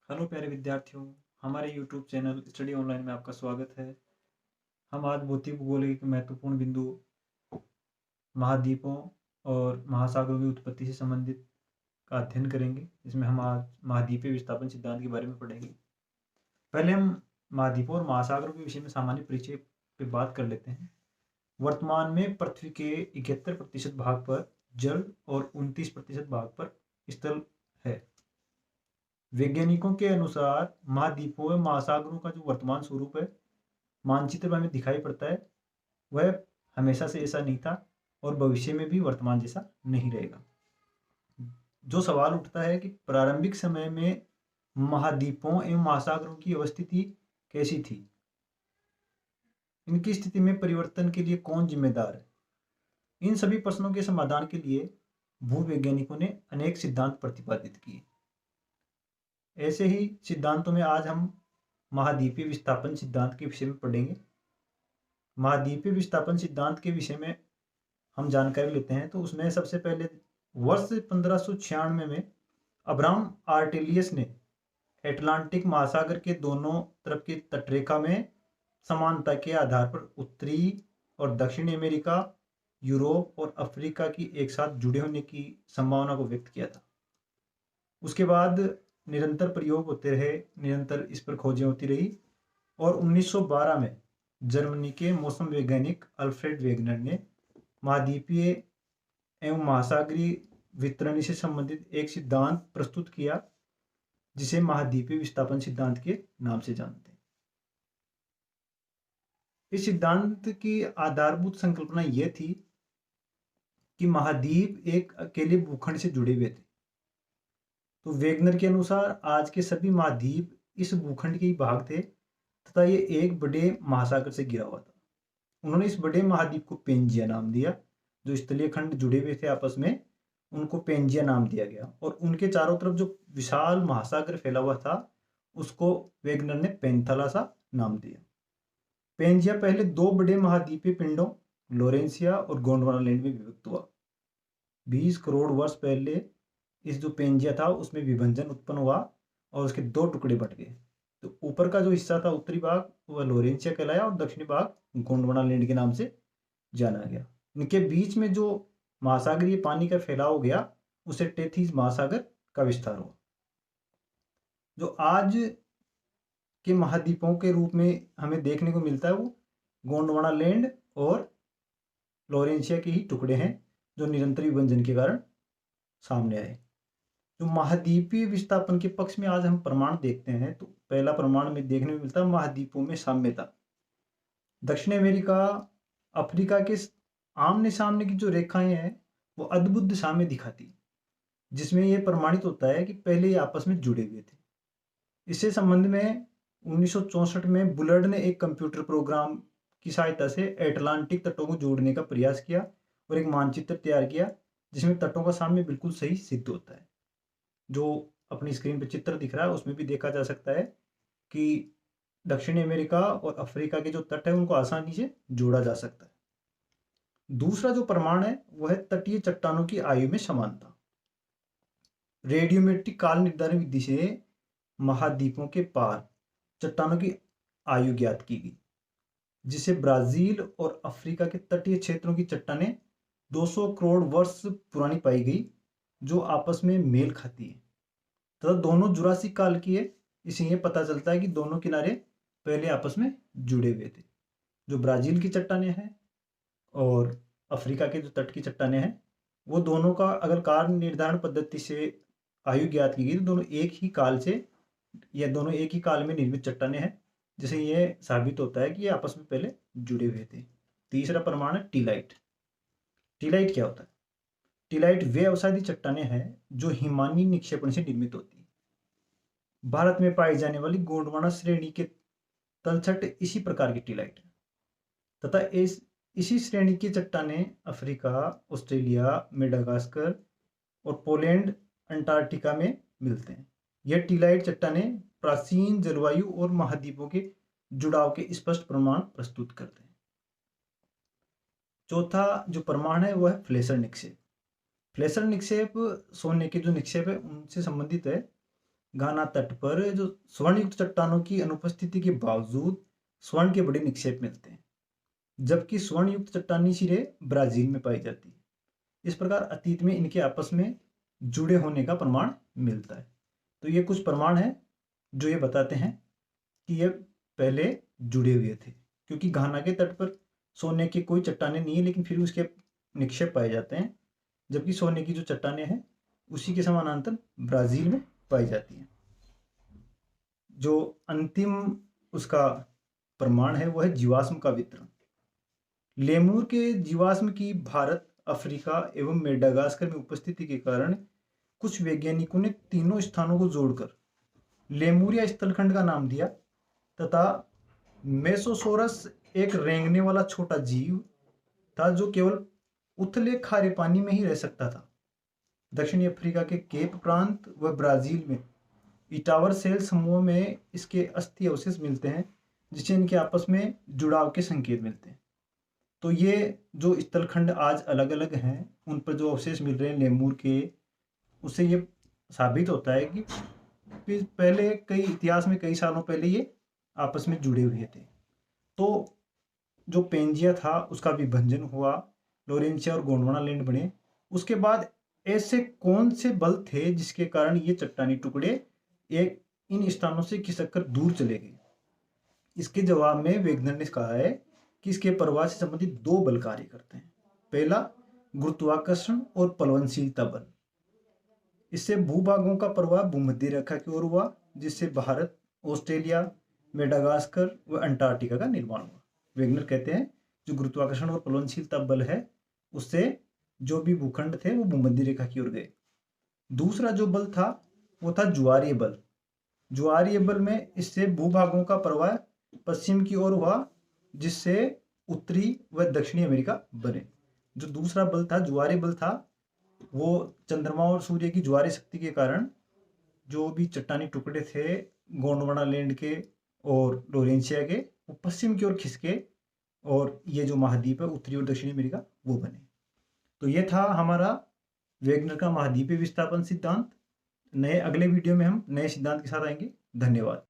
Hello प्यारे विद्यार्थियों। हमारे यूट्यूब चैनल स्टडी ऑनलाइन में आपका स्वागत है। हम आज भौतिक भूगोल के एक महत्वपूर्ण बिंदु महाद्वीपों और महासागरों की उत्पत्ति से संबंधित का अध्ययन करेंगे, जिसमें हम आज महाद्वीपीय विस्थापन सिद्धांत के बारे में पढ़ेंगे। पहले हम महाद्वीपों और महासागरों के विषय में सामान्य परिचय पे बात कर लेते हैं। वर्तमान में पृथ्वी के 71% भाग पर जल और 29% भाग पर स्थल है। वैज्ञानिकों के अनुसार महाद्वीपों व महासागरों का जो वर्तमान स्वरूप है, मानचित्र में हमें दिखाई पड़ता है, वह हमेशा से ऐसा नहीं था और भविष्य में भी वर्तमान जैसा नहीं रहेगा। जो सवाल उठता है कि प्रारंभिक समय में महाद्वीपों एवं महासागरों की अवस्थिति कैसी थी, इनकी स्थिति में परिवर्तन के लिए कौन जिम्मेदार है। इन सभी प्रश्नों के समाधान के लिए भूवैज्ञानिकों ने अनेक सिद्धांत प्रतिपादित किए। ऐसे ही सिद्धांतों में आज हम महाद्वीपीय विस्थापन सिद्धांत के विषय में पढ़ेंगे। महाद्वीपीय विस्थापन सिद्धांत के विषय में हम जानकारी लेते हैं तो उसमें सबसे पहले वर्ष 1596 में अब्राहम आर्टेलियस ने अटलांटिक महासागर के दोनों तरफ की तटरेखा में समानता के आधार पर उत्तरी और दक्षिणी अमेरिका, यूरोप और अफ्रीका की एक साथ जुड़े होने की संभावना को व्यक्त किया था। उसके बाद निरंतर प्रयोग होते रहे, निरंतर इस पर खोजें होती रही और 1912 में जर्मनी के मौसम वैज्ञानिक अल्फ्रेड वेगनर ने महाद्वीपीय एवं महासागरीय वितरण से संबंधित एक सिद्धांत प्रस्तुत किया, जिसे महाद्वीपीय विस्थापन सिद्धांत के नाम से जानते हैं। इस सिद्धांत की आधारभूत संकल्पना यह थी कि महाद्वीप एक अकेले भूखंड से जुड़े हुए थे। तो वेगनर के अनुसार आज के सभी महाद्वीप इस भूखंड के ही भाग थे तथा ये एक बड़े महासागर से घिरा हुआ था। उन्होंने इस बड़े महाद्वीप को पेंजिया नाम दिया। जो स्थलीय खंड जुड़े हुए थे आपस में, उनको पेंजिया नाम दिया गया और उनके चारों तरफ जो विशाल महासागर फैला हुआ था, उसको वेगनर ने पेंथालासा नाम दिया। पेंजिया पहले दो बड़े महाद्वीपीय पिंडों लोरेंसिया और गोंडवाना लैंड में विभक्त हुआ। 20 करोड़ वर्ष पहले इस जो पेंजिया था उसमें विभंजन उत्पन्न हुआ और उसके दो टुकड़े बट गए। तो ऊपर का जो हिस्सा था, उत्तरी भाग, वह लोरेंसिया कहलाया और दक्षिणी भाग गोंडवाना लैंड के नाम से जाना गया। इनके बीच में जो महासागरीय पानी का फैलाव हो गया, उसे टेथीज महासागर का विस्तार हुआ। जो आज के महाद्वीपों के रूप में हमें देखने को मिलता है, वो गोंडवाना लैंड और लोरेंसिया के ही टुकड़े हैं, जो निरंतर विभंजन के कारण सामने आए। जो महाद्वीपीय विस्थापन के पक्ष में आज हम प्रमाण देखते हैं, तो पहला प्रमाण में देखने में मिलता है महाद्वीपों में साम्यता। दक्षिण अमेरिका, अफ्रीका के आमने सामने की जो रेखाएं हैं, वो अद्भुत दिशा में दिखाती, जिसमें यह प्रमाणित होता है कि पहले ये आपस में जुड़े हुए थे। इससे संबंध में 1964 में बुलर्ड ने एक कंप्यूटर प्रोग्राम की सहायता से अटलांटिक तटों को जोड़ने का प्रयास किया और एक मानचित्र तैयार किया, जिसमें तटों का साम्य बिल्कुल सही सिद्ध होता है। जो अपनी स्क्रीन पर चित्र दिख रहा है, उसमें भी देखा जा सकता है कि दक्षिणी अमेरिका और अफ्रीका के जो तट है, उनको आसानी से जोड़ा जा सकता है। दूसरा जो प्रमाण है, वह है तटीय चट्टानों की आयु में समानता। रेडियोमेट्रिक काल निर्धारण विधि से महाद्वीपों के पार चट्टानों की आयु ज्ञात की गई, जिसे ब्राजील और अफ्रीका के तटीय क्षेत्रों की चट्टानें 200 करोड़ वर्ष पुरानी पाई गई, जो आपस में मेल खाती है तथा दोनों जुरासिक काल की है। इसे यह पता चलता है कि दोनों किनारे पहले आपस में जुड़े हुए थे। जो ब्राजील की चट्टानें हैं और अफ्रीका के जो तट की चट्टानें हैं, वो दोनों का अगर काल निर्धारण पद्धति से आयु ज्ञात की गई, तो दोनों एक ही काल से या दोनों एक ही काल में निर्मित चट्टानें हैं, जिसे यह साबित होता है कि ये आपस में पहले जुड़े हुए थे। तीसरा प्रमाण है टीलाइट। टीलाइट क्या होता है? टीलाइट वे अवसादी चट्टानें हैं जो हिमानी निक्षेपण से निर्मित होती है। भारत में पाई जाने वाली गोंडवाना श्रेणी के तलछट इसी प्रकार की टीलाइट है तथा इसी श्रेणी की चट्टानें अफ्रीका, ऑस्ट्रेलिया, मेडागास्कर और पोलैंड, अंटार्कटिका में मिलते हैं। यह टीलाइट चट्टानें प्राचीन जलवायु और महाद्वीपों के जुड़ाव के स्पष्ट प्रमाण प्रस्तुत करते हैं। चौथा जो प्रमाण है, वह है फ्लेशर निक्षेप। फ्लेशर निक्षेप सोने के जो निक्षेप है, उनसे संबंधित है। घाना तट पर जो स्वर्णयुक्त चट्टानों की अनुपस्थिति के बावजूद स्वर्ण के बड़े निक्षेप मिलते हैं, जबकि स्वर्णयुक्त चट्टानी सिरे ब्राजील में पाई जाती है। इस प्रकार अतीत में इनके आपस में जुड़े होने का प्रमाण मिलता है। तो ये कुछ प्रमाण हैं जो ये बताते हैं कि ये पहले जुड़े हुए थे, क्योंकि घाना के तट पर सोने की कोई चट्टानें नहीं है, लेकिन फिर उसके निक्षेप पाए जाते हैं, जबकि सोने की जो चट्टानें हैं उसी के समानांतर ब्राजील में पाई जाती हैं। जो अंतिम उसका प्रमाण है वो है जीवाश्म का वितरण। लेमूर के जीवाश्म की भारत, अफ्रीका एवं मेडागास्कर में उपस्थिति के कारण कुछ वैज्ञानिकों ने तीनों स्थानों को जोड़कर लेमुरिया स्थलखंड का नाम दिया, तथा मेसोसोरस एक रेंगने वाला छोटा जीव था जो केवल उथले खारे पानी में ही रह सकता था। दक्षिणी अफ्रीका के केप प्रांत व ब्राजील में इटावर सेल समूह में इसके अस्थि अवशेष मिलते हैं, जिससे इनके आपस में जुड़ाव के संकेत मिलते हैं। तो ये जो स्थलखंड आज अलग अलग हैं, उन पर जो अवशेष मिल रहे हैं लेमूर के, उससे ये साबित होता है कि पहले कई इतिहास में कई सालों पहले ये आपस में जुड़े हुए थे। तो जो पेंजिया था उसका विभंजन हुआ, लोरेंशिया और गोंडवाना लैंड बने। उसके बाद ऐसे कौन से बल थे जिसके कारण ये चट्टानी टुकड़े एक इन स्थानों से खिसक कर दूर चले गए? इसके जवाब में वेगनर ने कहा है कि इसके प्रवाह से संबंधित दो बल कार्य करते हैं। पहला, गुरुत्वाकर्षण और प्लवनशीलता बल। इससे भूभागों का प्रवाह भूमध्य रेखा की ओर हुआ, जिससे भारत, ऑस्ट्रेलिया, मेडागास्कर व अंटार्कटिका का निर्माण हुआ। वेगनर कहते हैं जो गुरुत्वाकर्षण और प्लवनशीलता बल है, उससे जो भी भूखंड थे वो भूमध्य रेखा की ओर गए। दूसरा जो बल था वो था ज्वारीय बल। ज्वारीय बल में इससे भूभागों का प्रवाह पश्चिम की ओर हुआ, जिससे उत्तरी व दक्षिणी अमेरिका बने। जो दूसरा बल था, ज्वारीय बल था, वो चंद्रमा और सूर्य की ज्वारीय शक्ति के कारण जो भी चट्टानी टुकड़े थे गोंडवाना लैंड के और लोरेंशिया के, वो पश्चिम की ओर खिसके और ये जो महाद्वीप है उत्तरी और दक्षिणी अमेरिका वो बने। तो ये था हमारा वेगनर का महाद्वीपीय विस्थापन सिद्धांत। नए अगले वीडियो में हम नए सिद्धांत के साथ आएंगे। धन्यवाद।